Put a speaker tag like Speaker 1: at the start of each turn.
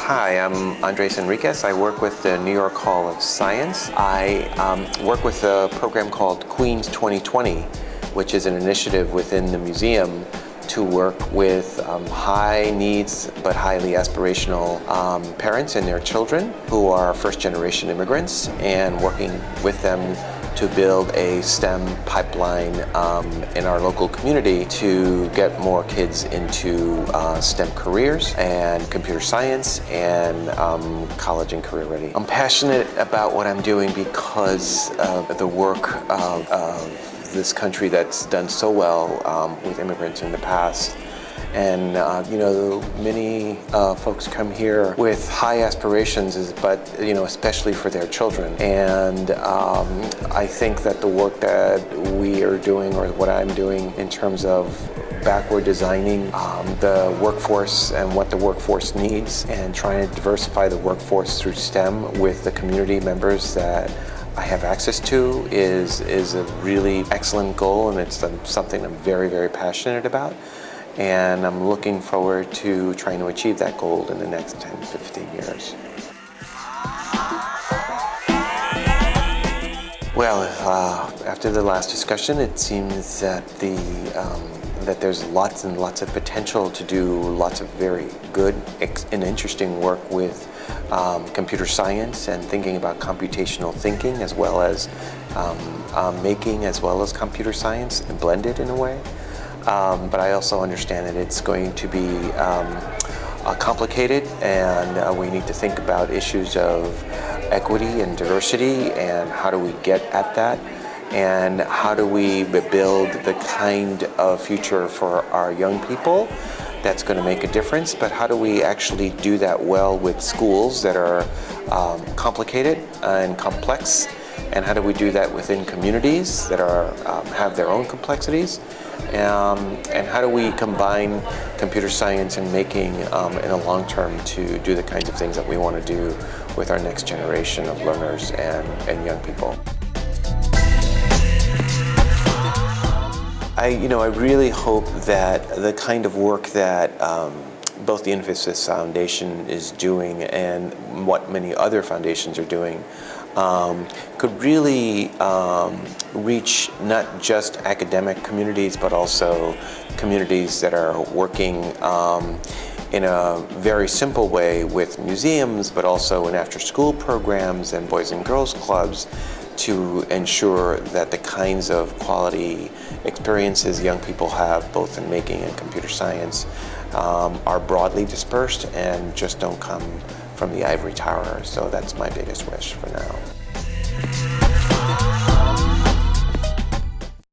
Speaker 1: Hi, I'm Andres Henriquez. I work with the New York Hall of Science. I work with a program called Queens 2020, which is an initiative within the museum to work with high needs but highly aspirational parents and their children who are first-generation immigrants, and working with them to build a STEM pipeline in our local community to get more kids into STEM careers and computer science and college and career ready. I'm passionate about what I'm doing because of the work of this country that's done so well with immigrants in the past. And many folks come here with high aspirations, but especially for their children. And I think that the work that we are doing, or what I'm doing, in terms of backward designing the workforce and what the workforce needs, and trying to diversify the workforce through STEM with the community members that I have access to, is a really excellent goal, and it's something I'm very, very passionate about. And I'm looking forward to trying to achieve that goal in the next 10 to 15 years. Well, after the last discussion, it seems that that there's lots and lots of potential to do lots of very good and interesting work with computer science and thinking about computational thinking, as well as making, as well as computer science, and blended in a way. But I also understand that it's going to be complicated, and we need to think about issues of equity and diversity, and how do we get at that, and how do we build the kind of future for our young people that's going to make a difference, but how do we actually do that well with schools that are complicated and complex, and how do we do that within communities that are have their own complexities, and how do we combine computer science and making in the long term to do the kinds of things that we want to do with our next generation of learners and young people. I really hope that the kind of work that both the Infosys Foundation is doing and what many other foundations are doing could really reach not just academic communities, but also communities that are working in a very simple way with museums, but also in after-school programs and boys and girls clubs, to ensure that the kinds of quality experiences young people have, both in making and computer science, are broadly dispersed and just don't come from the ivory tower. So that's my biggest wish for now.